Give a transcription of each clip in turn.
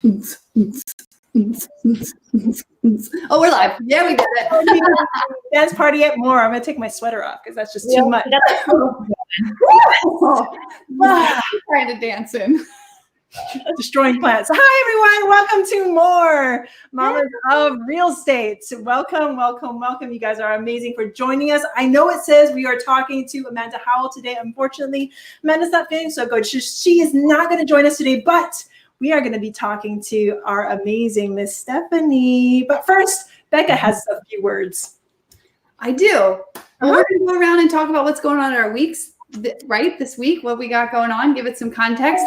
Oh, we're live. Yeah, we did it. Dance party at MORE. I'm going to take my sweater off because that's just too much. Trying to dance in. Destroying plants. Hi, everyone. Welcome to MORE, Mamas of Real Estate. Welcome, welcome, welcome. You guys are amazing for joining us. I know it says we are talking to Amanda Howell today. Unfortunately, Amanda's not feeling so good. She is not going to join us today, but we are going to be talking to our amazing Miss Stephanie. But first, Becca has a few words. I do. We're going to go around and talk about what's going on in our weeks, right? This week, what we got going on, give it some context.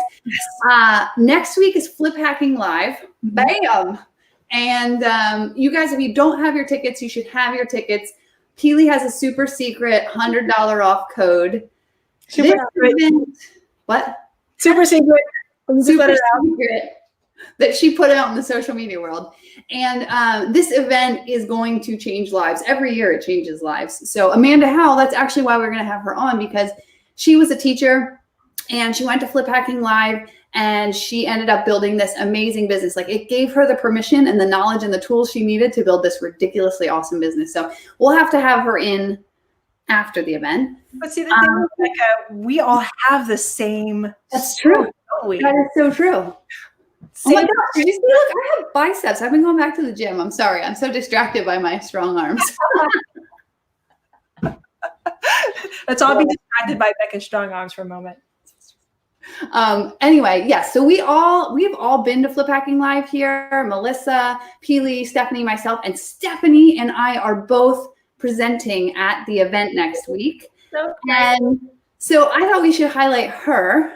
Next week is Flip Hacking Live. Bam! And you guys, if you don't have your tickets, you should have your tickets. Peely has a super secret $100 off code. What? Super secret. Super secret that she put out in the social media world. And this event is going to change lives. Every year it changes lives. So Amanda Howell, that's actually why we're going to have her on, because she was a teacher and she went to Flip Hacking Live and she ended up building this amazing business. Like, it gave her the permission and the knowledge and the tools she needed to build this ridiculously awesome business. So we'll have to have her in after the event. But see, the thing is, Becca, we all have the same. That's true. That is so true. Oh my gosh, did you see? Look, I have biceps. I've been going back to the gym. I'm sorry. I'm so distracted by my strong arms. Let's all be distracted by Becca's strong arms for a moment. Anyway, yes. So we have all been to Flip Hacking Live here. Melissa, Peely, Stephanie, myself, and Stephanie and I are both presenting at the event next week. And so I thought we should highlight her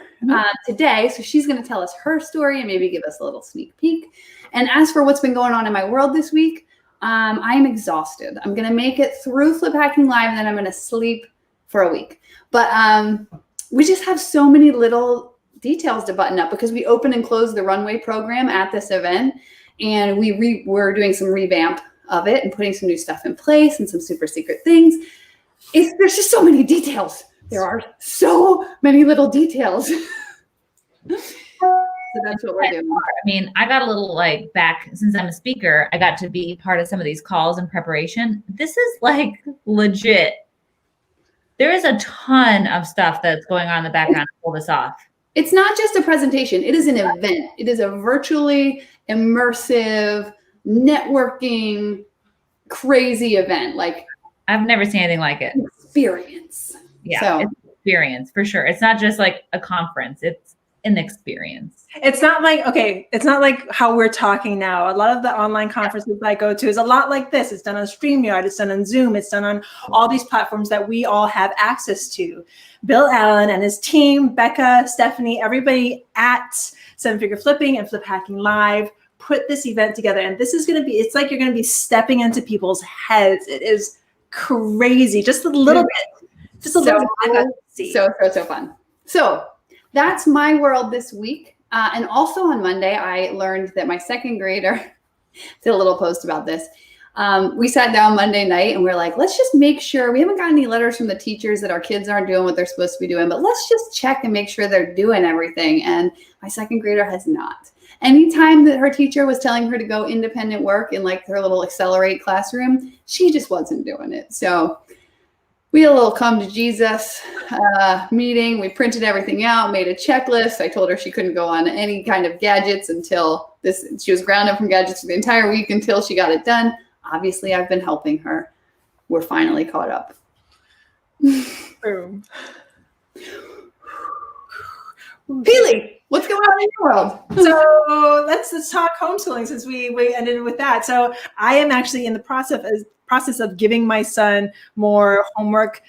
today. So she's going to tell us her story and maybe give us a little sneak peek. And as for what's been going on in my world this week, I am exhausted. I'm going to make it through Flip Hacking Live and then I'm going to sleep for a week. But we just have so many little details to button up because we open and close the runway program at this event. And we're doing some revamp of it and putting some new stuff in place and some super secret things. There's just so many details. There are so many little details. So that's what we're doing. I mean, I got a little back, since I'm a speaker, I got to be part of some of these calls in preparation. This is legit. There is a ton of stuff that's going on in the background to pull this off. It's not just a presentation. It is an event. It is a virtually immersive, networking, crazy event. I've never seen anything like it. Experience. Yeah, it's experience for sure. It's not just like a conference. It's an experience. It's not like how we're talking now. A lot of the online conferences I go to is a lot like this. It's done on StreamYard. It's done on Zoom. It's done on all these platforms that we all have access to. Bill Allen and his team, Becca, Stephanie, everybody at Seven Figure Flipping and Flip Hacking Live put this event together. And this is going to be, it's like you're going to be stepping into people's heads. It is crazy. Just a little bit. Just a little bit. So fun. So that's my world this week. And also on Monday, I learned that my second grader did a little post about this. We sat down Monday night and we're like, let's just make sure we haven't got any letters from the teachers that our kids aren't doing what they're supposed to be doing, but let's just check and make sure they're doing everything. And my second grader has not. Anytime that her teacher was telling her to go independent work in her little Accelerate classroom, she just wasn't doing it. So we had a little come to Jesus meeting. We printed everything out, made a checklist. I told her she couldn't go on any kind of gadgets until she was grounded from gadgets for the entire week until she got it done. Obviously, I've been helping her. We're finally caught up. Boom. Peely, what's going on in your world? So let's talk homeschooling since we ended with that. So I am actually in the process of giving my son more homework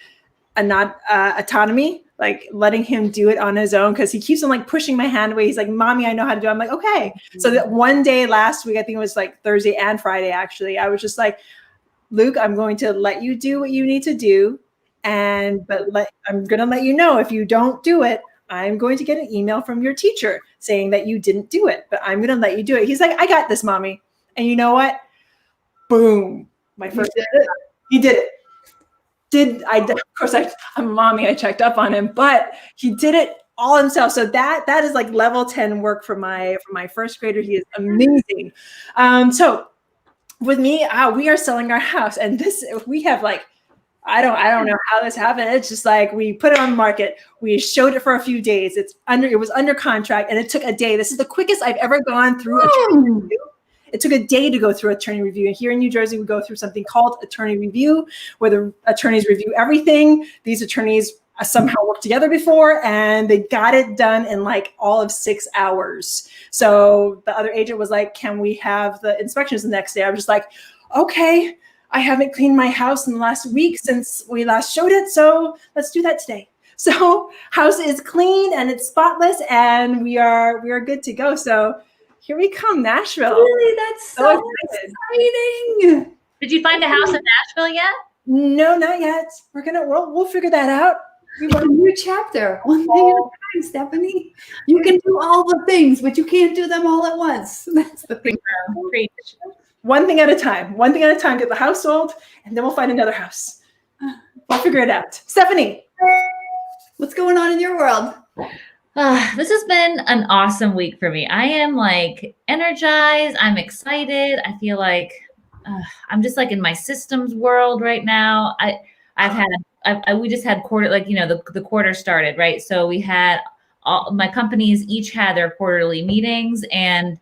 and not autonomy, letting him do it on his own because he keeps on pushing my hand away. He's like, Mommy, I know how to do it. I'm like, okay. Mm-hmm. So that one day last week, I think it was Thursday and Friday, actually, I was just like, Luke, I'm going to let you do what you need to do. I'm going to let you know if you don't do it, I'm going to get an email from your teacher saying that you didn't do it, but I'm going to let you do it. He's like, I got this, Mommy. And you know what? Boom. My first he did it. Of course, I'm a mommy. I checked up on him, but he did it all himself. So that is like level 10 work for my first grader. He is amazing. So with me, we are selling our house, and we have like, I don't know how this happened. It's just like we put it on the market. We showed it for a few days. It was under contract, and it took a day. This is the quickest I've ever gone through attorney review. It took a day to go through attorney review. And here in New Jersey, we go through something called attorney review, where the attorneys review everything. These attorneys somehow worked together before, and they got it done in like all of 6 hours. So the other agent was like, "Can we have the inspections the next day?" I was just like, "Okay, I haven't cleaned my house in the last week since we last showed it, so let's do that today." So house is clean and it's spotless, and we are good to go. So here we come, Nashville. Really, that's so exciting. Did you find a house in Nashville yet? No, not yet. We'll figure that out. We want a new chapter. One thing at a time, Stephanie. You can do all the things, but you can't do them all at once. That's the thing. One thing at a time. One thing at a time. Get the house sold, and then we'll find another house. We'll figure it out. Stephanie, what's going on in your world? This has been an awesome week for me. I am like energized. I'm excited. I feel like I'm just like in my systems world right now. We just had quarter, like, you know, the quarter started, right? So we had my companies each had their quarterly meetings, and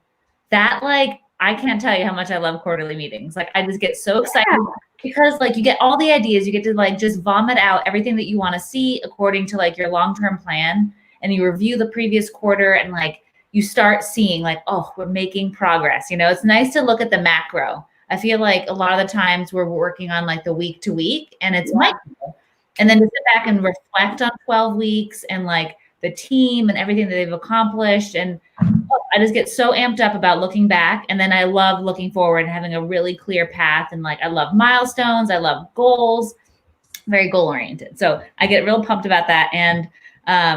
that, like, I can't tell you how much I love quarterly meetings. Like, I just get so excited because like you get all the ideas, you get to like just vomit out everything that you want to see according to like your long-term plan. And you review the previous quarter, and like you start seeing like, oh, we're making progress. You know, it's nice to look at the macro. I feel like a lot of the times we're working on like the week to week, and it's micro. And then to sit back and reflect on 12 weeks and like the team and everything that they've accomplished. And I just get so amped up about looking back. And then I love looking forward and having a really clear path. And like, I love milestones. I love goals, very goal oriented. So I get real pumped about that. And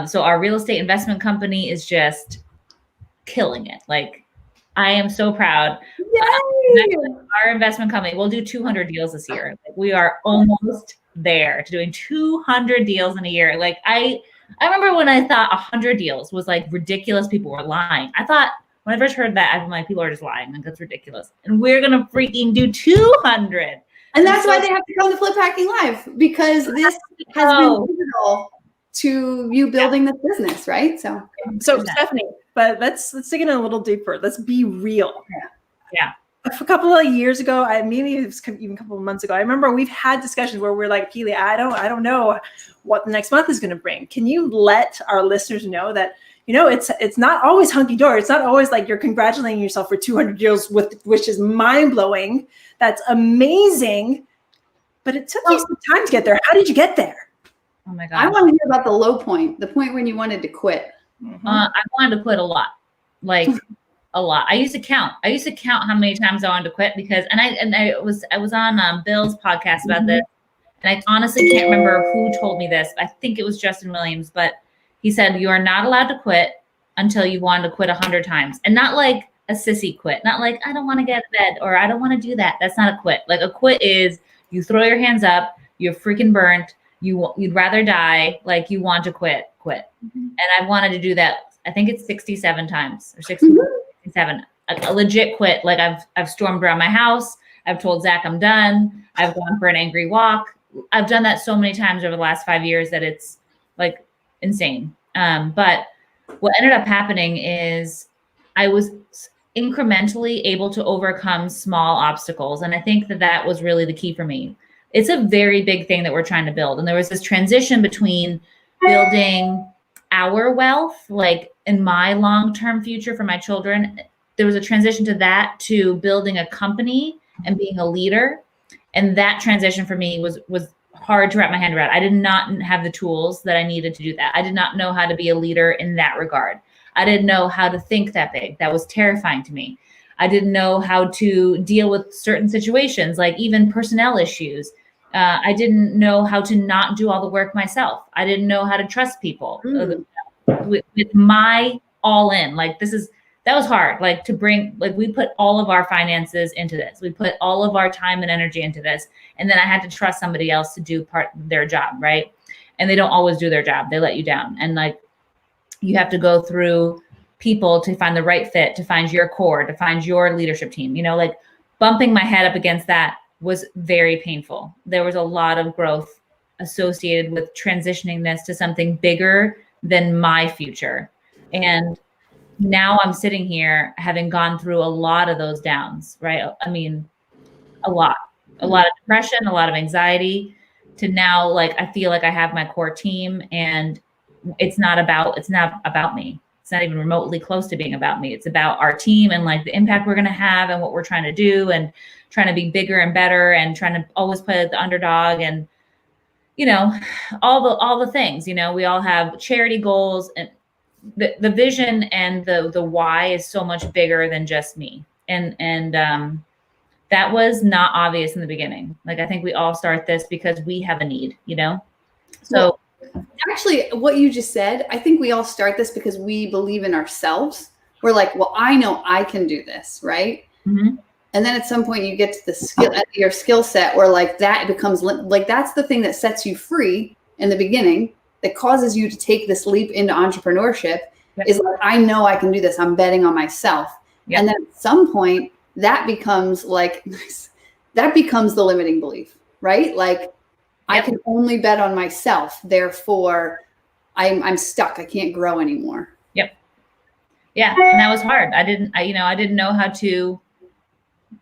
so our real estate investment company is just killing it. Like, I am so proud. Our investment company, we'll do 200 deals this year. Like, we are almost there to doing 200 deals in a year. Like, I remember when I thought 100 deals was like ridiculous. People were lying. I thought when I first heard that, I'm like, people are just lying. Like, that's ridiculous. And we're going to freaking do 200. And that's why they have to come to Flip Hacking Live, because this has been pivotal to you building this business, right? So Stephanie, but let's dig in a little deeper. Let's be real. Yeah. A couple of years ago, maybe it was even a couple of months ago, I remember we've had discussions where we're like, Keely, I don't know what the next month is going to bring. Can you let our listeners know that, you know, it's not always hunky dory. It's not always like you're congratulating yourself for 200 deals, which is mind blowing. That's amazing, but it took you some time to get there. How did you get there? Oh my God. I want to hear about the low point, the point when you wanted to quit. Mm-hmm. I wanted to quit a lot, like a lot. I used to count how many times I wanted to quit, because, I was on Bill's podcast about this, and I honestly can't remember who told me this. I think it was Justin Williams, but he said, you are not allowed to quit until you wanted to quit 100 times, and not like a sissy quit, not like, I don't want to get out of bed, or I don't want to do that. That's not a quit. Like, a quit is you throw your hands up, you're freaking burnt. You'd rather die, like you want to quit. Mm-hmm. And I wanted to do that. I think it's 67 times or 67, a legit quit. Like, I've stormed around my house. I've told Zach I'm done. I've gone for an angry walk. I've done that so many times over the last 5 years that it's like insane. But what ended up happening is I was incrementally able to overcome small obstacles. And I think that was really the key for me. It's a very big thing that we're trying to build. And there was this transition between building our wealth, like in my long-term future for my children. There was a transition to that, to building a company and being a leader. And that transition for me was hard to wrap my hand around. I did not have the tools that I needed to do that. I did not know how to be a leader in that regard. I didn't know how to think that big. That was terrifying to me. I didn't know how to deal with certain situations, like even personnel issues. I didn't know how to not do all the work myself. I didn't know how to trust people with my all in. Like, that was hard. Like, to bring, like, we put all of our finances into this. We put all of our time and energy into this. And then I had to trust somebody else to do their job. Right. And they don't always do their job. They let you down. And like, You have to go through people to find the right fit, to find your core, to find your leadership team. You know, like bumping my head up against that was very painful. There was a lot of growth associated with transitioning this to something bigger than my future. And now I'm sitting here having gone through a lot of those downs, right? I mean, a lot of depression, a lot of anxiety, to now, like, I feel like I have my core team, and it's not about me. It's not even remotely close to being about me. It's about our team and like the impact we're going to have and what we're trying to do and trying to be bigger and better and trying to always play like the underdog and, you know, all the things. You know, we all have charity goals, and the vision and the why is so much bigger than just me. And that was not obvious in the beginning. Like, I think we all start this because we have a need, you know? So actually, what you just said, I think we all start this because we believe in ourselves. We're like, well, I know I can do this, right? Mm-hmm. And then at some point you get to the skill, your skill set, where like that becomes like, that's the thing that sets you free in the beginning, that causes you to take this leap into entrepreneurship. Yep. Is like, I know I can do this. I'm betting on myself. Yep. And then at some point that becomes like, that becomes the limiting belief, right? Like, yep. I can only bet on myself. Therefore I'm stuck. I can't grow anymore. Yep. Yeah. And that was hard. I didn't know how to,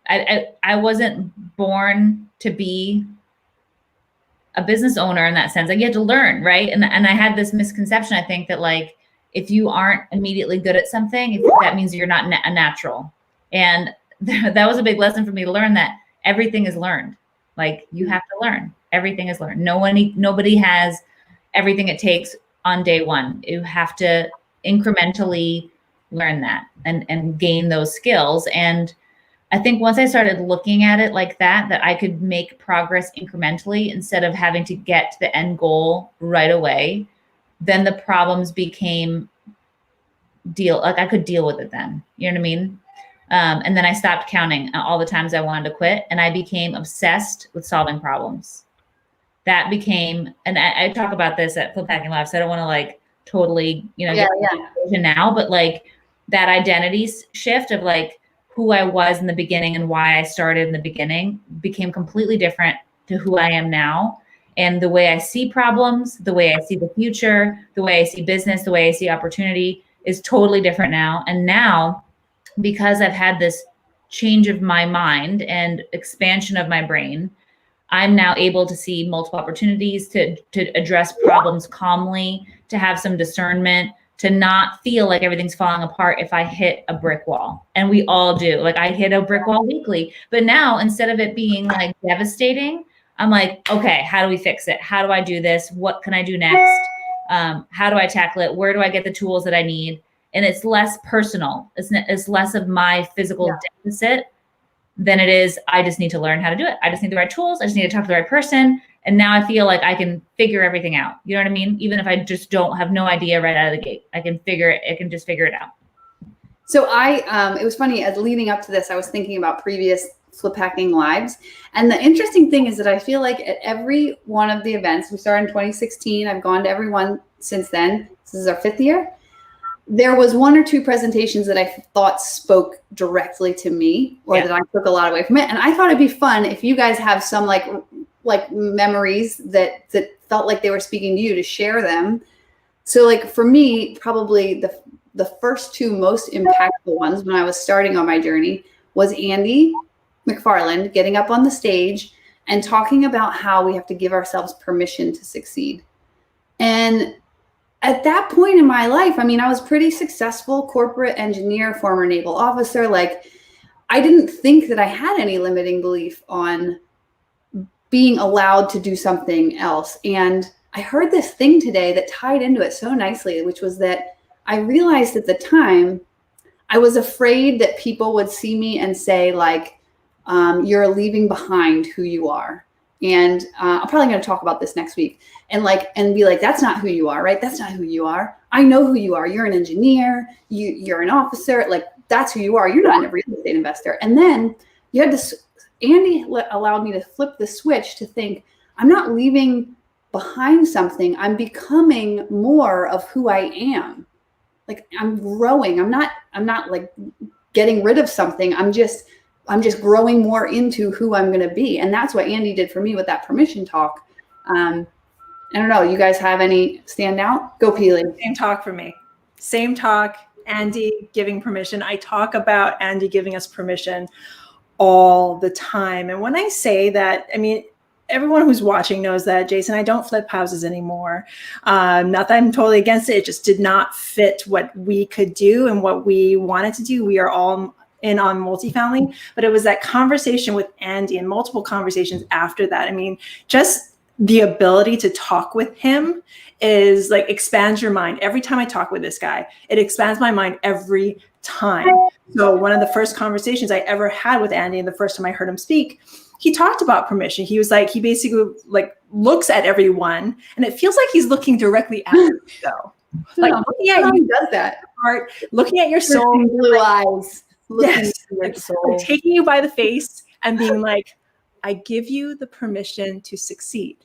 I wasn't born to be a business owner in that sense. Like, you had to learn, right? And I had this misconception, I think, that like, if you aren't immediately good at something, that means you're not a natural. And that was a big lesson for me to learn, that everything is learned. Like, you have to learn. Everything is learned. Nobody has everything it takes on day one. You have to incrementally learn that and gain those skills. And I think once I started looking at it like that I could make progress incrementally instead of having to get to the end goal right away, then the problems became I could deal with it then. You know what I mean? And then I stopped counting all the times I wanted to quit, and I became obsessed with solving problems. That became, and I talk about this at Flip Packing Live, so I don't want to like totally, get now, but like that identity shift of like who I was in the beginning and why I started in the beginning became completely different to who I am now. And the way I see problems, the way I see the future, the way I see business, the way I see opportunity is totally different now. And now, because I've had this change of my mind and expansion of my brain, I'm now able to see multiple opportunities, to address problems calmly, to have some discernment, to not feel like everything's falling apart if I hit a brick wall. And we all do. Like, I hit a brick wall weekly. But now, instead of it being like devastating, I'm like, okay, how do we fix it? How do I do this? What can I do next? How do I tackle it? Where do I get the tools that I need? And it's less personal. It's less of my physical deficit than it is, I just need to learn how to do it. I just need the right tools. I just need to talk to the right person. And now I feel like I can figure everything out. You know what I mean? Even if I just don't have no idea right out of the gate, I can just figure it out. So it was funny, as leading up to this, I was thinking about previous Flip Packing Lives. And the interesting thing is that I feel like at every one of the events, we started in 2016, I've gone to every one since then. This is our 5th year. There was 1 or 2 presentations that I thought spoke directly to me, or that I took a lot away from it. And I thought it'd be fun if you guys have some like memories that felt like they were speaking to you, to share them. So like for me, probably the first 2 most impactful ones when I was starting on my journey was Andy McFarland getting up on the stage and talking about how we have to give ourselves permission to succeed. And at that point in my life, I mean, I was pretty successful corporate engineer, former naval officer. Like, I didn't think that I had any limiting belief on being allowed to do something else. And I heard this thing today that tied into it so nicely, which was that I realized at the time I was afraid that people would see me and say like, you're leaving behind who you are. And I'm probably going to talk about this next week and be like, that's not who you are, right? That's not who you are. I know who you are. You're an engineer. You're an officer. Like, that's who you are. You're not a real estate investor. And then you had this, Andy allowed me to flip the switch to think, I'm not leaving behind something. I'm becoming more of who I am. like I'm growing. I'm not like getting rid of something. I'm just growing more into who I'm going to be. And that's what Andy did for me with that permission talk. I don't know. You guys have any standout? Go Peely. Same talk for me. Same talk. Andy giving permission. I talk about Andy giving us permission all the time. And when I say that, I mean, everyone who's watching knows that, Jason, I don't flip houses anymore. Not that I'm totally against it. It just did not fit what we could do and what we wanted to do. We are all in on multifamily, but it was that conversation with Andy and multiple conversations after that. I mean, just the ability to talk with him is like expands your mind. Every time I talk with this guy, it expands my mind every time. So one of the first conversations I ever had with Andy, and the first time I heard him speak, he talked about permission. He was like, he basically like looks at everyone and it feels like he's looking directly at you though. Like looking at you, does that heart, looking at your soul, blue eyes. Yes, like taking you by the face and being like, I give you the permission to succeed.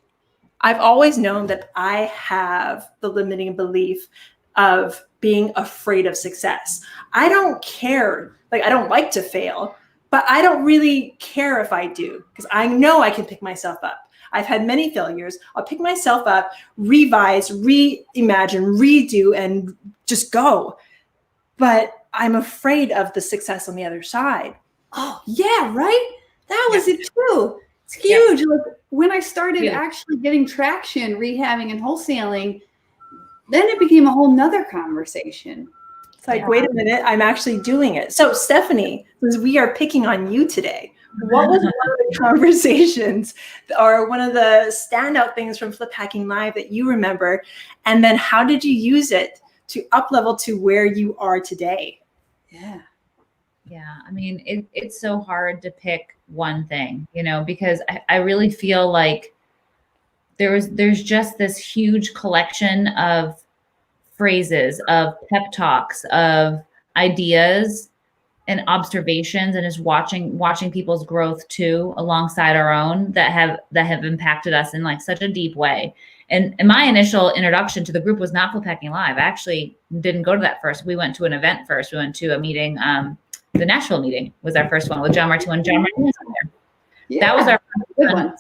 I've always known that I have the limiting belief of being afraid of success. I don't care. Like, I don't like to fail, but I don't really care if I do because I know I can pick myself up. I've had many failures. I'll pick myself up, revise, reimagine, redo, and just go. But I'm afraid of the success on the other side. Oh, yeah, right? That was it too. It's huge. Like when I started actually getting traction, rehabbing and wholesaling, then it became a whole nother conversation. It's like, wait a minute, I'm actually doing it. So Stephanie, since we are picking on you today, what was one of the conversations or one of the standout things from Flip Hacking Live that you remember? And then how did you use it to up level to where you are today? Yeah. Yeah. I mean, it's so hard to pick one thing, you know, because I really feel like there's just this huge collection of phrases, of pep talks, of ideas and observations, and just watching people's growth too alongside our own that have impacted us in like such a deep way. And my initial introduction to the group was not Flip Hacking Live. I actually didn't go to that first. We went to an event first. We went to a meeting. The Nashville meeting was our first one with John Martin. John Martin was on there. Yeah, that was our first one.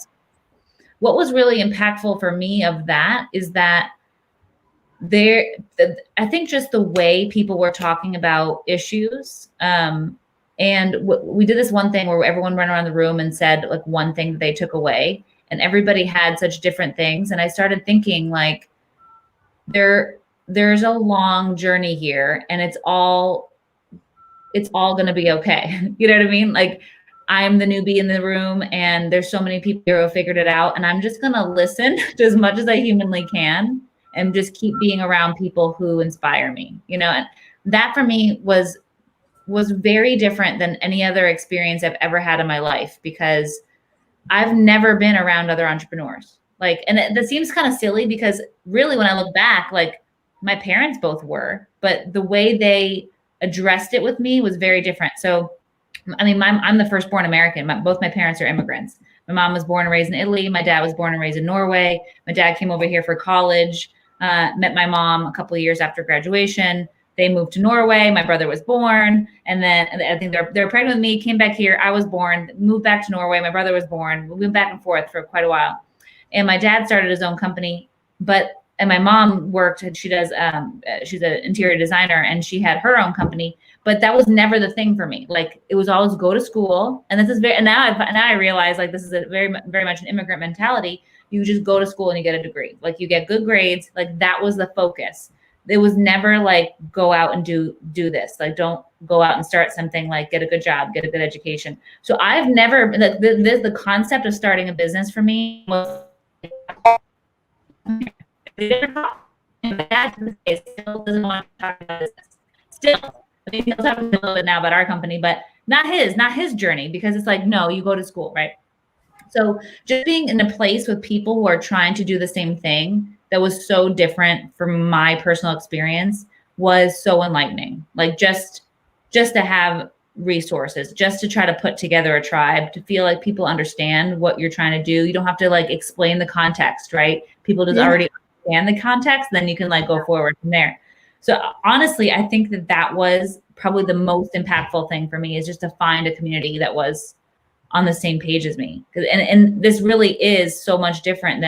What was really impactful for me of that is that I think just the way people were talking about issues. And we did this one thing where everyone ran around the room and said like one thing that they took away, and everybody had such different things. And I started thinking like there's a long journey here, and it's all going to be okay. You know what I mean? Like I'm the newbie in the room and there's so many people who have figured it out, and I'm just going to listen to as much as I humanly can and just keep being around people who inspire me, you know? And that for me was very different than any other experience I've ever had in my life, because I've never been around other entrepreneurs. Like, and that seems kind of silly because really when I look back, like my parents both were, but the way they addressed it with me was very different. So, I mean, I'm the firstborn American. Both my parents are immigrants. My mom was born and raised in Italy. My dad was born and raised in Norway. My dad came over here for college, met my mom a couple of years after graduation. They moved to Norway. My brother was born. And then I think they're pregnant with me, came back here. I was born, moved back to Norway. My brother was born. We went back and forth for quite a while. And my dad started his own company, and my mom worked, she's an interior designer, and she had her own company, but that was never the thing for me. Like it was always go to school. And now I realize like this is a very, very much an immigrant mentality. You just go to school and you get a degree. Like you get good grades. Like that was the focus. It was never like go out and do this. Like don't go out and start something, like get a good job, get a good education. So I've never, the concept of starting a business for me was my dad to this day still doesn't want to talk about business. Still, I mean, he'll talk a little bit now about our company, but not his journey, because it's like, no, you go to school, right? So just being in a place with people who are trying to do the same thing that was so different from my personal experience was so enlightening. Like just to have resources, just to try to put together a tribe, to feel like people understand what you're trying to do. You don't have to like explain the context, right? People just already understand the context, then you can like go forward from there. So honestly, I think that was probably the most impactful thing for me, is just to find a community that was on the same page as me. And this really is so much different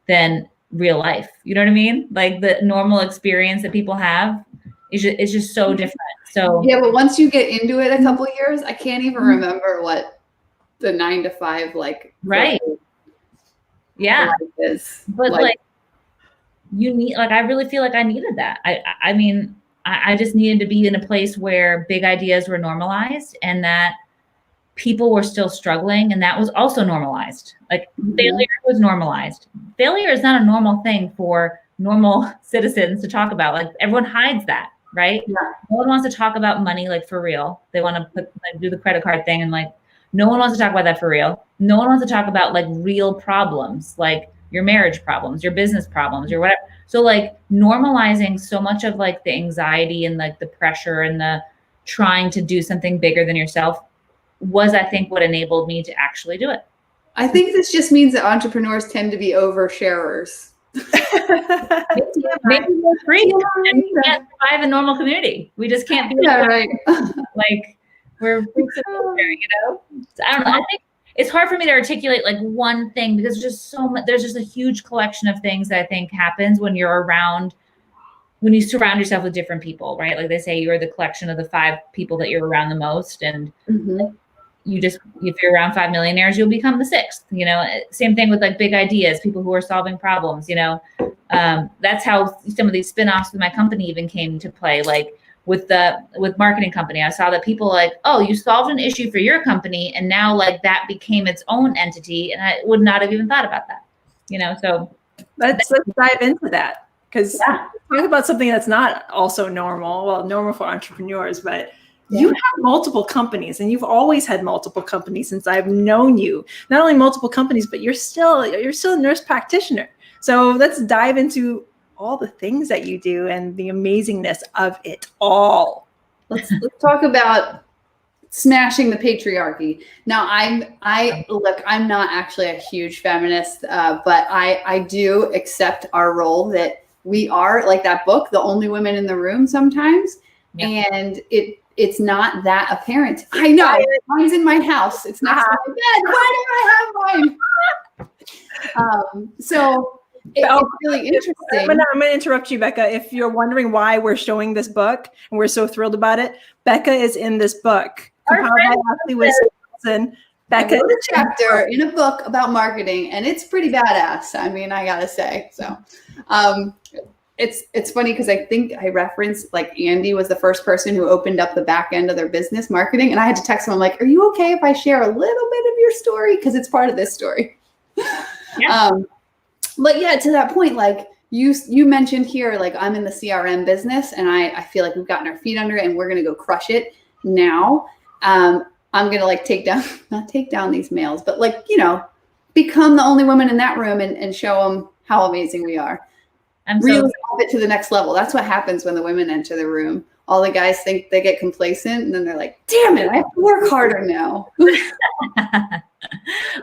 than real life. You know what I mean? Like the normal experience that people have is just so different. So yeah, but once you get into it a couple years, I can't even remember what the 9 to 5 like right. Yeah. is. But like you need, like, I really feel like I needed that. I mean, I just needed to be in a place where big ideas were normalized and that people were still struggling, and that was also normalized. Like failure was normalized. Failure is not a normal thing for normal citizens to talk about. Like everyone hides that, right? Yeah. No one wants to talk about money like for real. They want to do the credit card thing, and like no one wants to talk about that for real. No one wants to talk about like real problems, like your marriage problems, your business problems, your whatever. So like normalizing so much of like the anxiety and like the pressure and the trying to do something bigger than yourself was, I think, what enabled me to actually do it. I think this just means that entrepreneurs tend to be oversharers. Maybe we're free and we can't survive a normal community. We just can't be right. Like we're freaks of nature, you know? So I don't know. I think it's hard for me to articulate like one thing because there's just so much. There's just a huge collection of things that I think happens when you're around, when you surround yourself with different people, right? Like they say, you're the collection of the 5 people that you're around the most, and you just, if you're around 5 millionaires, you'll become the 6th. You know, same thing with like big ideas, people who are solving problems. You know, that's how some of these spinoffs with my company even came to play. Like with marketing company, I saw that people like, oh, you solved an issue for your company, and now like that became its own entity, and I would not have even thought about that. You know, so let's dive into that, because talk about something that's not also normal. Well, normal for entrepreneurs, but you have multiple companies, and you've always had multiple companies since I've known you. Not only multiple companies, but you're still a nurse practitioner. So let's dive into all the things that you do and the amazingness of it all. Let's talk about smashing the patriarchy. Now, I'm not actually a huge feminist, but I do accept our role that we are, like that book, the only women in the room sometimes, and it's not that apparent. I know mine's in my house. It's next to my bed. Why do I have mine? So it's really interesting. I'm going to interrupt you, Becca. If you're wondering why we're showing this book and we're so thrilled about it, Becca is in this book. Compiled by Ashley Wisconsin. Becca is a chapter in a book about marketing, and it's pretty badass. I mean, I gotta say. So, it's funny because I think I referenced like Andy was the first person who opened up the back end of their business marketing, and I had to text him. I'm like, "Are you okay if I share a little bit of your story, because it's part of this story?" But yeah, to that point, like you mentioned here, like I'm in the CRM business, and I feel like we've gotten our feet under it, and we're gonna go crush it now. I'm gonna like not take down these males, but like, you know, become the only woman in that room and show them how amazing we are. Really help it to the next level. That's what happens when the women enter the room. All the guys think they get complacent, and then they're like, damn it, I have to work harder now.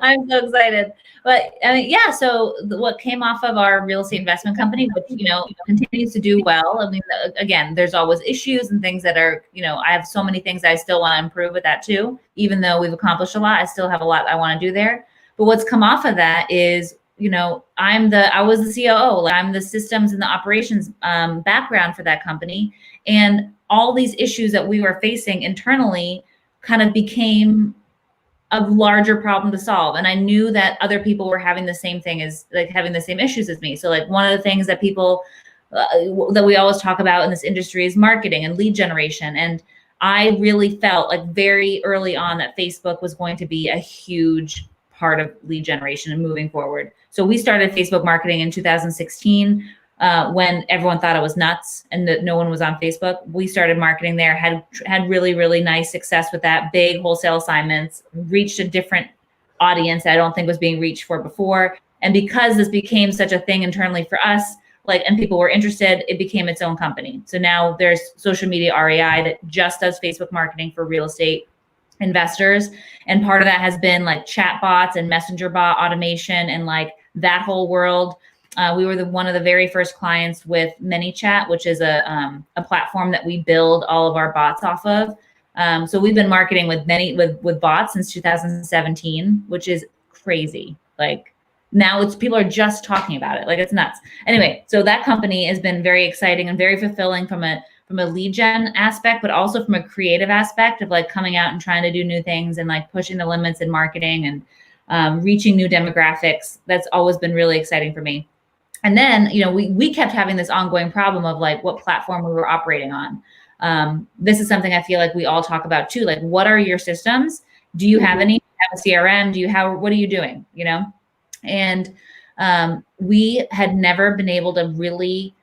I'm so excited. But I mean, yeah, so what came off of our real estate investment company, which, you know, continues to do well. I mean, again, there's always issues and things that are, you know, I have so many things I still want to improve with that too. Even though we've accomplished a lot, I still have a lot I want to do there. But what's come off of that is, you know, I was the COO, like I'm the systems and the operations background for that company. And all these issues that we were facing internally kind of became a larger problem to solve. And I knew that other people were having the same thing, as like having the same issues as me. So like one of the things that people that we always talk about in this industry is marketing and lead generation. And I really felt like very early on that Facebook was going to be a huge part of lead generation and moving forward. So we started Facebook marketing in 2016 when everyone thought it was nuts and that no one was on Facebook. We started marketing there, had really, really nice success with that, big wholesale assignments, reached a different audience that I don't think was being reached for before. And because this became such a thing internally for us, like, and people were interested, it became its own company. So now there's Social Media REI that just does Facebook marketing for real estate investors. And part of that has been like chat bots and messenger bot automation and like that whole world. We were one of the very first clients with ManyChat, which is a platform that we build all of our bots off of. So we've been marketing with bots since 2017, which is crazy. Like now people are just talking about it. Like it's nuts. Anyway, so that company has been very exciting and very fulfilling from a lead gen aspect, but also from a creative aspect of like coming out and trying to do new things and like pushing the limits in marketing and reaching new demographics. That's always been really exciting for me. And then, we kept having this ongoing problem of like what platform we were operating on. This is something I feel like we all talk about too. Like, what are your systems? Do you have any? Do you have a CRM? What are you doing? And we had never been able to really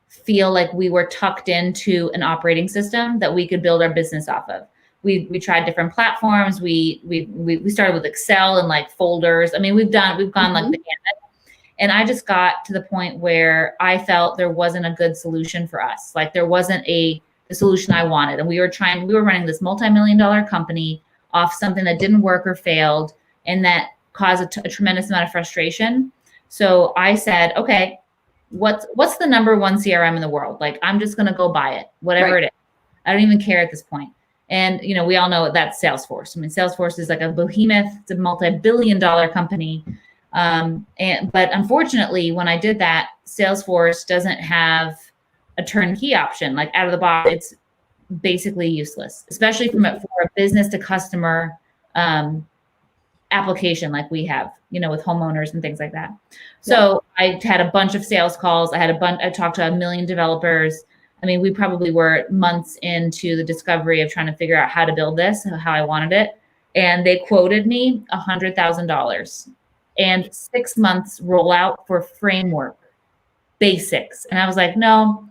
feel like we were tucked into an operating system that we could build our business off of. We tried different platforms. We started with Excel and like folders. I mean, we've gone like the gamut. And I just got to the point where I felt there wasn't a good solution for us. Like there wasn't the solution I wanted. And we were running this multi-million-dollar company off something that didn't work or failed, and that caused a tremendous amount of frustration. So I said, okay, what's the number one CRM in the world? Like, I'm just going to go buy it, whatever it is. I don't even care at this point. And, we all know that's Salesforce. I mean, Salesforce is like a behemoth. It's a multi-billion-dollar company. But unfortunately, when I did that, Salesforce doesn't have a turnkey option. Like out of the box, it's basically useless, especially for a business to customer application like we have, with homeowners and things like that. So I had a bunch of sales calls. I talked to 1 million developers. I mean, we probably were months into the discovery of trying to figure out how to build this, how I wanted it. And they quoted me $100,000 and 6 months rollout for framework basics. And I was like, no,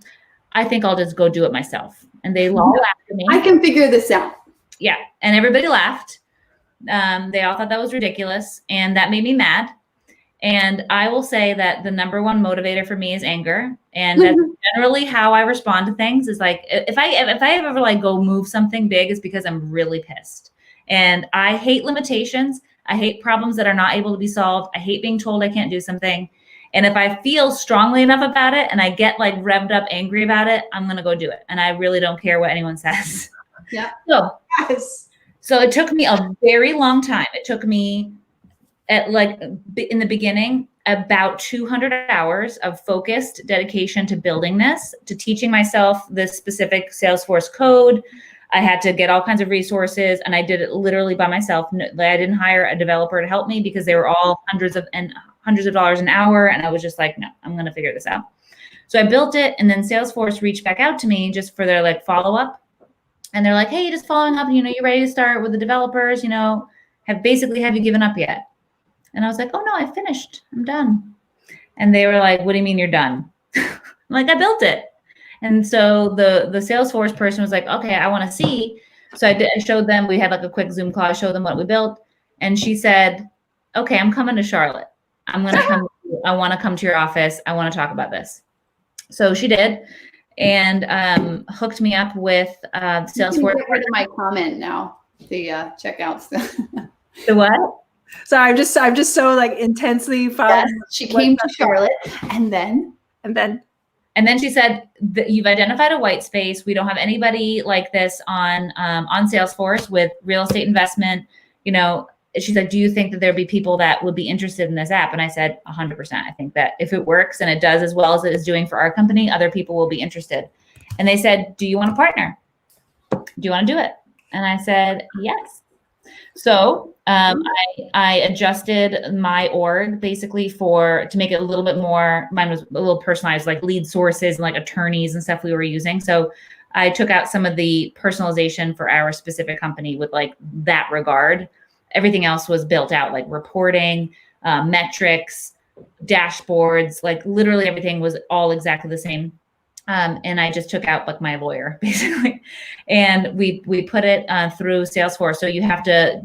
I think I'll just go do it myself. And they all laughed at me. I can figure this out. Yeah. And everybody laughed. They all thought that was ridiculous. And that made me mad. And I will say that the number one motivator for me is anger. And that's generally how I respond to things, is like, if I ever like go move something big, it's because I'm really pissed. And I hate limitations. I hate problems that are not able to be solved. I hate being told I can't do something. And if I feel strongly enough about it and I get like revved up angry about it, I'm going to go do it. And I really don't care what anyone says. Yeah. So it took me a very long time. It took me in the beginning, about 200 hours of focused dedication to building this, to teaching myself this specific Salesforce code. I had to get all kinds of resources, and I did it literally by myself. I didn't hire a developer to help me because they were all hundreds of dollars an hour. And I was just like, no, I'm going to figure this out. So I built it, and then Salesforce reached back out to me just for their like follow-up. And they're like, hey, just following up, you're ready to start with the developers, have you given up yet? And I was like, oh no, I finished. I'm done. And they were like, what do you mean you're done? I'm like, I built it. And so the Salesforce person was like, okay, I want to see. So I showed them, we had like a quick Zoom call. I showed them what we built. And she said, okay, I'm coming to Charlotte. I want to come to your office. I want to talk about this. So she did, and hooked me up with Salesforce. Get rid of my comment now. The checkouts. The what? So I'm just so like intensely following. Yes, she came to Charlotte, and then she said that you've identified a white space. We don't have anybody like this on Salesforce with real estate investment. She's like, do you think that there'd be people that would be interested in this app? And I said, 100%. I think that if it works and it does as well as it is doing for our company, other people will be interested. And they said, do you want to partner? Do you want to do it? And I said, yes. So I adjusted my org basically to make it a little bit more, mine was a little personalized, like lead sources and like attorneys and stuff we were using. So I took out some of the personalization for our specific company with like that regard. Everything else was built out, like reporting, metrics, dashboards, like literally everything was all exactly the same. And I just took out like my lawyer basically, and we put it through Salesforce. So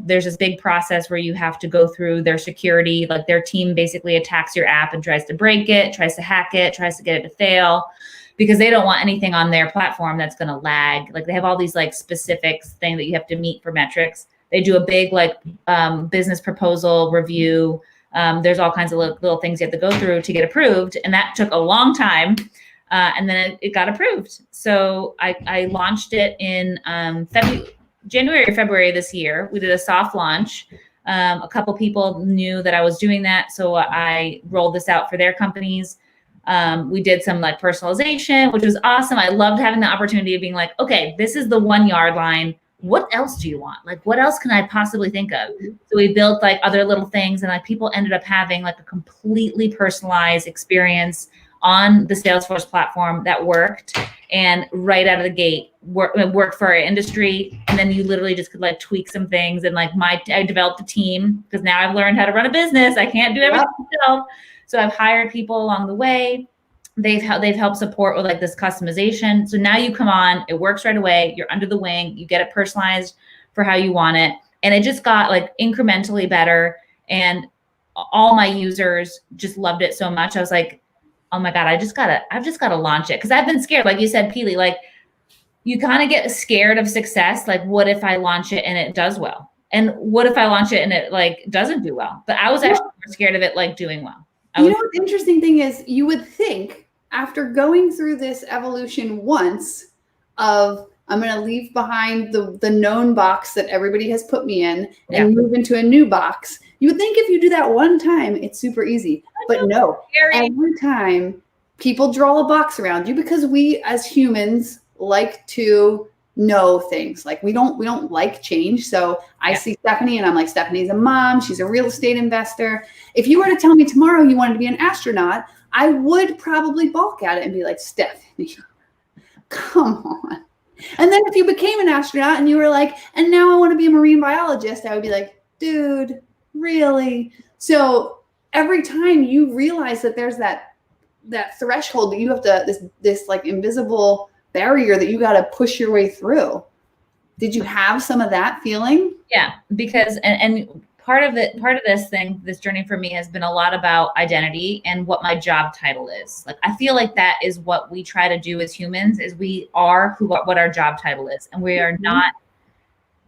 there's this big process where you have to go through their security, like their team basically attacks your app and tries to break it, tries to hack it, tries to get it to fail, because they don't want anything on their platform that's going to lag. Like they have all these like specifics thing that you have to meet for metrics. They do a big like business proposal review. There's all kinds of little things you have to go through to get approved. And that took a long time. And then it got approved. So I launched it in January or February this year. We did a soft launch. A couple people knew that I was doing that. So I rolled this out for their companies. We did some like personalization, which was awesome. I loved having the opportunity of being like, okay, this is the 1 yard line. What else do you want? Like, what else can I possibly think of? So we built like other little things, and like people ended up having like a completely personalized experience on the Salesforce platform that worked. And right out of the gate, worked for our industry. And then you literally just could like tweak some things. And like I developed a team, because now I've learned how to run a business. I can't do everything myself. So I've hired people along the way. They've helped support with like this customization. So now you come on, it works right away. You're under the wing. You get it personalized for how you want it. And it just got like incrementally better. And all my users just loved it so much. I was like, oh my God, I've just gotta launch it. Cause I've been scared. Like you said, Peely, like you kind of get scared of success. Like, what if I launch it and it does well? And what if I launch it and it like doesn't do well? But I was actually more scared of it like doing well. You know what the interesting thing is, you would think after going through this evolution once of I'm going to leave behind the known box that everybody has put me in and move into a new box. You would think if you do that one time, it's super easy. But no, every time people draw a box around you, because we as humans like to know things. Like we don't like change. So I see Stephanie and I'm like, Stephanie's a mom. She's a real estate investor. If you were to tell me tomorrow you wanted to be an astronaut, I would probably balk at it and be like, Stephanie, come on. And then if you became an astronaut and you were like, and now I want to be a marine biologist, I would be like, dude, really? So every time you realize that there's that threshold that you have to, this like invisible barrier that you got to push your way through. Did you have some of that feeling? Yeah, because, and part of this journey for me has been a lot about identity and what my job title is. Like, I feel like that is what we try to do as humans, is we are what our job title is, and we are not.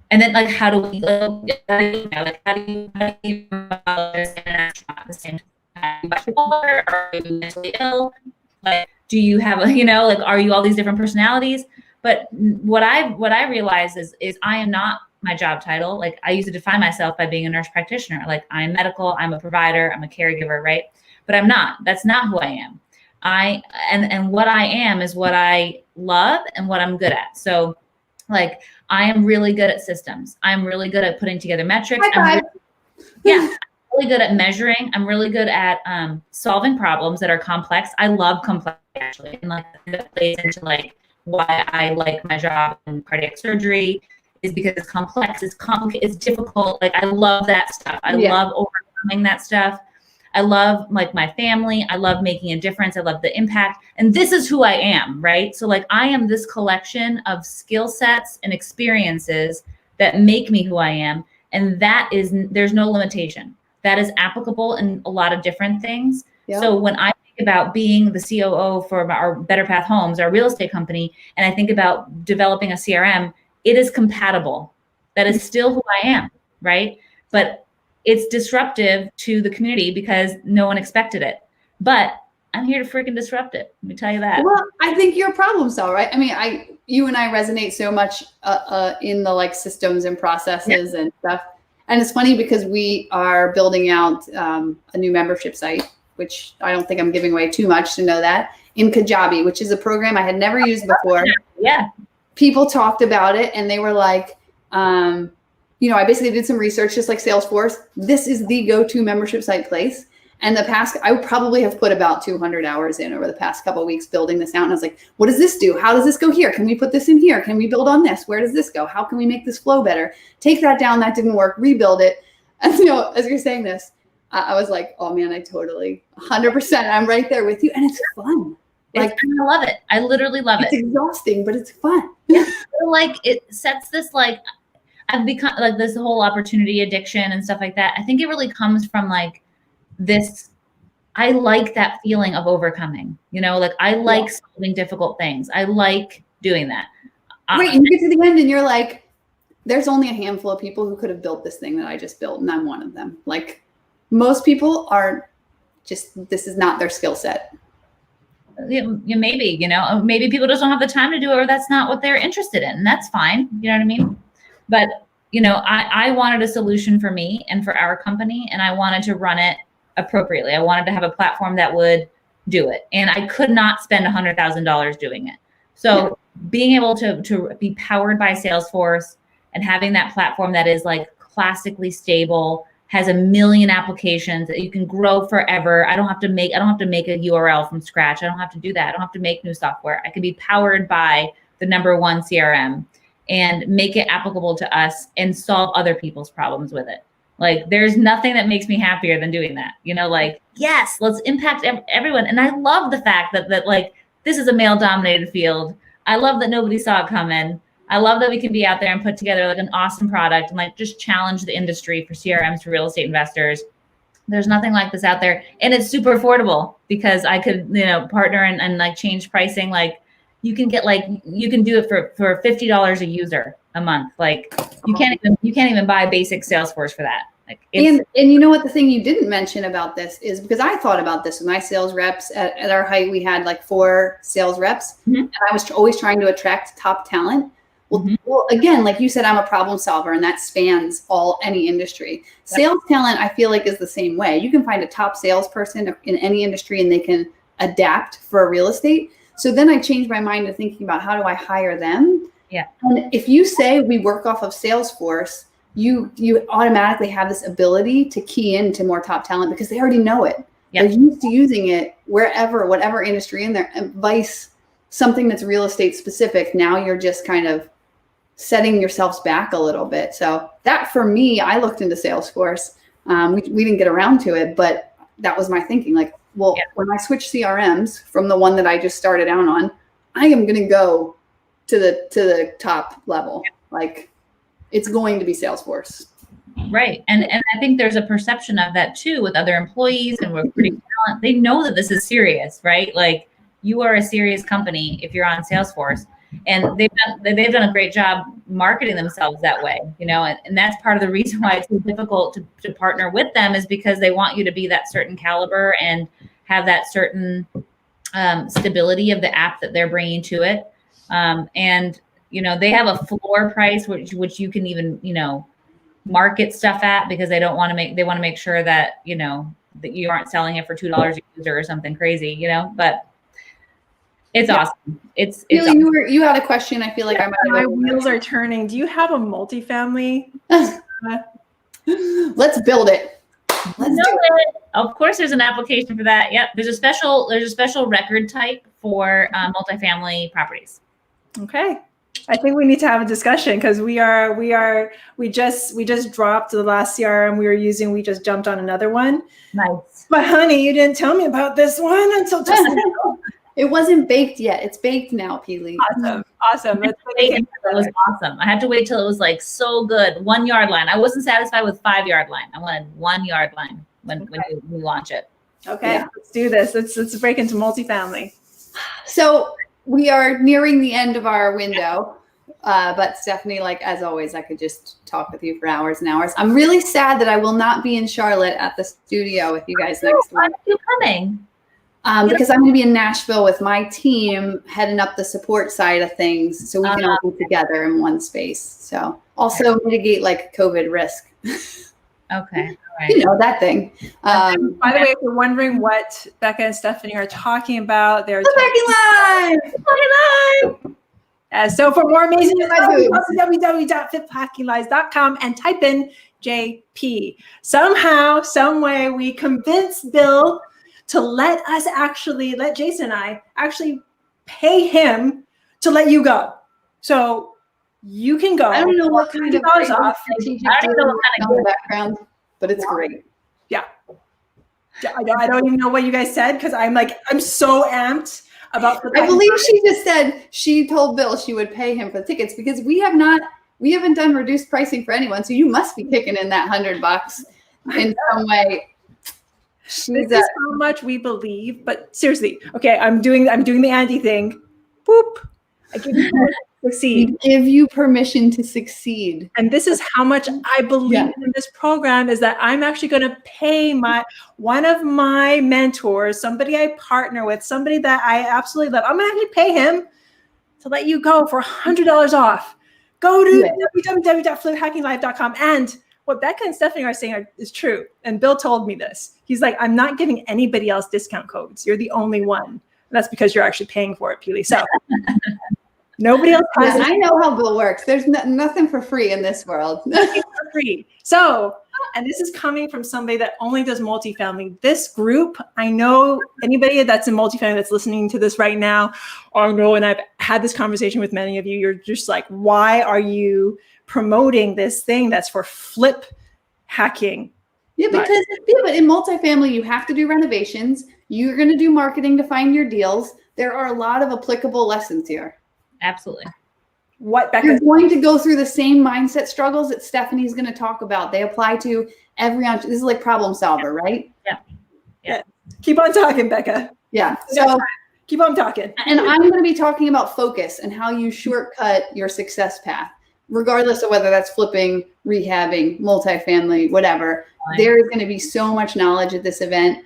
And then like, how do we how do you at the same time? Are you mentally ill? Like, do you have are you all these different personalities? But what I realize is I am not my job title. Like, I used to define myself by being a nurse practitioner. Like, I'm medical, I'm a provider, I'm a caregiver, right? But I'm not. That's not who I am. And what I am is what I love and what I'm good at. So like, I am really good at systems. I'm really good at putting together metrics. I'm really good at measuring. I'm really good at solving problems that are complex. I love complexity, actually. And like, that plays into like why I like my job in cardiac surgery, is because it's complex, it's complicated, it's difficult. Like, I love that stuff. I love overcoming that stuff. I love like my family. I love making a difference. I love the impact. And this is who I am, right? So like, I am this collection of skill sets and experiences that make me who I am. And there's no limitation. That is applicable in a lot of different things. Yep. So when I think about being the COO for our Better Path Homes, our real estate company, and I think about developing a CRM, it is compatible. That is still who I am, right? But it's disruptive to the community because no one expected it. But I'm here to freaking disrupt it. Let me tell you that. Well, I think you're a problem solver, right? I mean, you and I resonate so much in the like systems and processes and stuff. And it's funny because we are building out a new membership site, which I don't think I'm giving away too much to know that, in Kajabi, which is a program I had never used before. Yeah. People talked about it and they were like, I basically did some research, just like Salesforce. This is the go-to membership site place. And I would probably have put about 200 hours in over the past couple of weeks building this out. And I was like, what does this do? How does this go here? Can we put this in here? Can we build on this? Where does this go? How can we make this flow better? Take that down. That didn't work. Rebuild it. And as you're saying this, I was like, oh man, I totally 100%. I'm right there with you. And it's fun. Like, I love it. I literally love it. It's exhausting, but it's fun. Yeah. Like, it sets this, like, I've become like this whole opportunity addiction and stuff like that. I think it really comes from like this. I like that feeling of overcoming, like I like solving difficult things. I like doing that. Right. And you get to the end and you're like, there's only a handful of people who could have built this thing that I just built. And I'm one of them. Like, most people are just, this is not their skill set. Maybe, maybe people just don't have the time to do it, or that's not what they're interested in. And that's fine. You know what I mean? But, I wanted a solution for me and for our company, and I wanted to run it appropriately. I wanted to have a platform that would do it. And I could not spend $100,000 doing it. So being able to be powered by Salesforce and having that platform that is like classically stable, has 1 million applications that you can grow forever. I don't have to make a URL from scratch. I don't have to do that. I don't have to make new software. I can be powered by the #1 CRM and make it applicable to us and solve other people's problems with it. Like, there's nothing that makes me happier than doing that. Yes, let's impact everyone. And I love the fact that like, this is a male dominated field. I love that nobody saw it coming. I love that we can be out there and put together like an awesome product and like just challenge the industry for CRMs for real estate investors. There's nothing like this out there. And it's super affordable because I could, partner and like change pricing. Like, you can do it for $50 a user a month. Like, you can't even buy basic Salesforce for that. Like, and you know what, the thing you didn't mention about this is, because I thought about this with my sales reps at our height, we had like 4 sales reps, and I was always trying to attract top talent. Well, again, like you said, I'm a problem solver, and that spans any industry. Sales talent, I feel like, is the same way. You can find a top salesperson in any industry, and they can adapt for real estate. So then I changed my mind to thinking about, how do I hire them? Yeah. And if you say we work off of Salesforce, you automatically have this ability to key into more top talent because they already know it. They're used to using it whatever industry in there, and vice something that's real estate specific. Now you're just kind of setting yourselves back a little bit. So that, for me, I looked into Salesforce. We didn't get around to it, but that was my thinking. Like, well, when I switch CRMs from the one that I just started out on, I am going to go to the top level. Like, it's going to be Salesforce. Right. And I think there's a perception of that too with other employees and recruiting talent. They know that this is serious, right? Like, you are a serious company if you're on Salesforce. And they've done a great job marketing themselves that way, and that's part of the reason why it's so difficult to partner with them, is because they want you to be that certain caliber and have that certain stability of the app that they're bringing to it. And they have a floor price which you can even market stuff at, because they want to make sure that that you aren't selling it for $2 a user or something crazy, but. It's awesome. It's Really, awesome. You had a question. I feel like my wheels are turning. Do you have a multifamily? Let's build it. Let's do it. Of course, there's an application for that. Yep. There's a special record type for multifamily properties. Okay. I think we need to have a discussion, because we just dropped the last CRM we were using. We just jumped on another one. Nice. But honey, you didn't tell me about this one until just now. It wasn't baked yet. It's baked now, Peely. Awesome. It was awesome. I had to wait till it was like so good. 1 yard line. I wasn't satisfied with 5 yard line. I wanted 1 yard line when we launch it. Okay, let's do this. Let's break into multifamily. So we are nearing the end of our window. But Stephanie, like, as always, I could just talk with you for hours and hours. I'm really sad that I will not be in Charlotte at the studio with you guys next week. Why are you coming? Because I'm going to be in Nashville with my team, heading up the support side of things, so we can all be together in one space. So also mitigate like COVID risk. Okay. All right. That thing. By the way, if you're wondering what Becca and Stephanie are talking about, they're talking live. So for more amazing info, go to www.fitpackinglies.com and type in JP. Somehow, some way, we convinced Bill to let Jason and I actually pay him to let you go. So you can go. I don't know what kind of background, but it's great. Yeah. I don't even know what you guys said, because I'm so amped about the. I believe she just said she told Bill she would pay him for the tickets, because we haven't done reduced pricing for anyone. So you must be kicking in that $100 in some way. This is how much we believe, but seriously, okay, I'm doing the Andy thing. Boop. I give you succeed. We give you permission to succeed. And this is how much I believe in this program, is that I'm actually going to pay one of my mentors, somebody I partner with, somebody that I absolutely love. I'm going to actually pay him to let you go for $100 off. Go to www.fliphackinglive.com. And what Becca and Stephanie are saying is true. And Bill told me this. He's like, I'm not giving anybody else discount codes. You're the only one. And that's because you're actually paying for it, Peely. So nobody else has I know how Bill works. There's nothing for free in this world. Nothing for free. So, and this is coming from somebody that only does multifamily. This group, I know anybody that's in multifamily that's listening to this right now, or know, and I've had this conversation with many of you, you're just like, why are you promoting this thing that's for flip hacking? Yeah, but in multifamily, you have to do renovations. You're going to do marketing to find your deals. There are a lot of applicable lessons here. Absolutely. What Becca? You're going to go through the same mindset struggles that Stephanie's going to talk about. They apply to every, this is like problem solver, right? Yeah. Keep on talking, Becca. Yeah. So keep on talking. And I'm going to be talking about focus and how you shortcut your success path, regardless of whether that's flipping, rehabbing, multifamily, whatever. There is going to be so much knowledge at this event.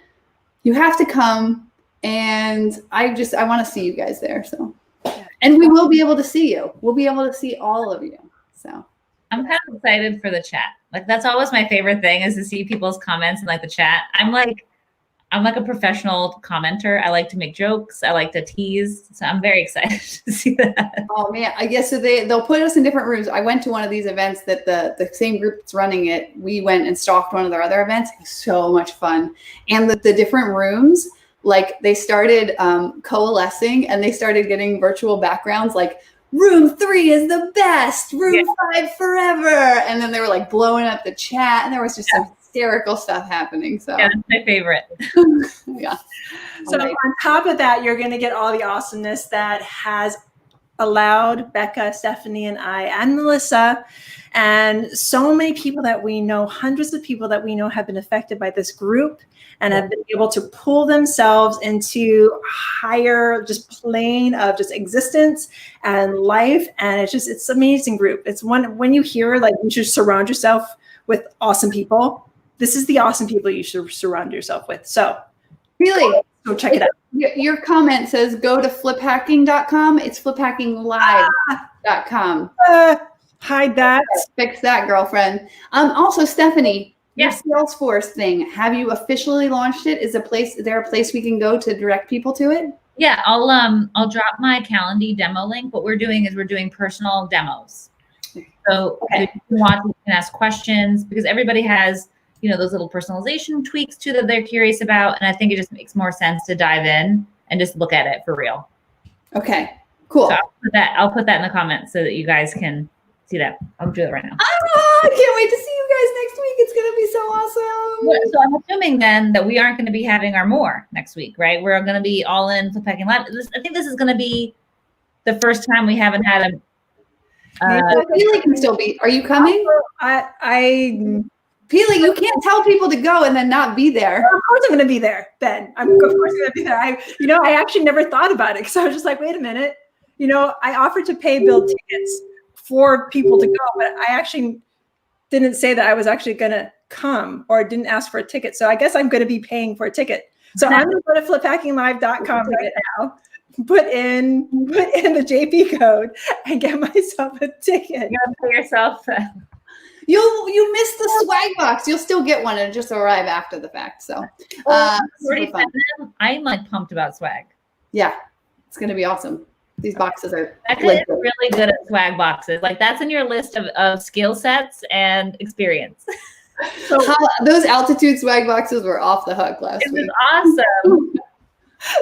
You have to come, and I want to see you guys there. So. And we will be able to see you. We'll be able to see all of you. So I'm kind of excited for the chat. Like, that's always my favorite thing, is to see people's comments in like the chat. I'm like a professional commenter. I like to make jokes. I like to tease. So I'm very excited to see that. Oh man, I guess so they'll put us in different rooms. I went to one of these events that the same group that's running it, we went and stalked one of their other events. It was so much fun. And the different rooms, like they started coalescing, and they started getting virtual backgrounds, like room 3 is the best, room 5 forever. And then they were like blowing up the chat, and there was just some hysterical stuff happening. So yeah, that's my favorite. Yeah. So on top of that, you're going to get all the awesomeness that has allowed Becca, Stephanie, and I, and Melissa, and so many people that we know, hundreds of people that we know have been affected by this group and have been able to pull themselves into higher just plane of just existence and life. And it's amazing group. It's when you hear like you should surround yourself with awesome people. This is the awesome people you should surround yourself with. So really, go check it out. Your comment says go to fliphacking.com. It's fliphackinglive.com. Hide that. Fix that, girlfriend. Also, Stephanie, your Yes. Salesforce thing, have you officially launched it? Is there a place we can go to direct people to it? Yeah, I'll drop my Calendly demo link. What we're doing is we're doing personal demos. So if you want, you can ask questions, because everybody has, those little personalization tweaks too that they're curious about. And I think it just makes more sense to dive in and just look at it for real. Okay, cool. So I'll put that in the comments so that you guys can see that. I'll do it right now. I can't wait to see you guys next week. It's going to be so awesome. So I'm assuming then that we aren't going to be having our more next week, right? We're going to be all in Flip Hacking Live. I think this is going to be the first time we haven't had a. Peely can still be. Are you coming? Peely, you can't tell people to go and then not be there. Well, of course I'm going to be there, Ben. Of course going to be there. I actually never thought about it, because I was just like, wait a minute. I offered to pay Bill tickets for people to go, but I actually didn't say that I was actually going to come, or didn't ask for a ticket. So I guess I'm going to be paying for a ticket. So I'm going to go to fliphackinglive.com right now, put in the JP code, and get myself a ticket. You gotta pay yourself. You missed the swag box. You'll still get one, and just arrive after the fact. So I'm like pumped about swag. Yeah, it's going to be awesome. These boxes are really good at swag boxes. Like, that's in your list of skill sets and experience. So those Altitude swag boxes were off the hook last week. It was awesome.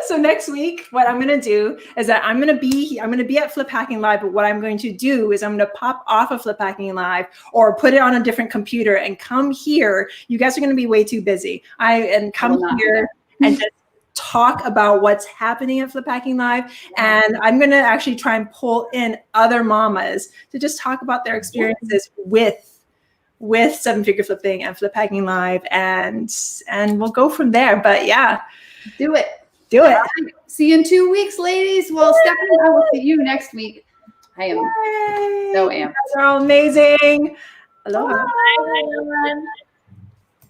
So next week, what I'm going to do is that I'm going to be at Flip Hacking Live, but what I'm going to do is I'm going to pop off of Flip Hacking Live or put it on a different computer and come here. You guys are going to be way too busy. Come here and just talk about what's happening at Flip Hacking Live. And I'm going to actually try and pull in other mamas to just talk about their experiences with 7-figure flipping and Flip Hacking Live, and we'll go from there. But yeah, do it. Do it. See you in 2 weeks, ladies. Well, Stephanie, I will see you next week. I am Yay. so amped. You guys are all amazing. Aloha. Bye, everyone.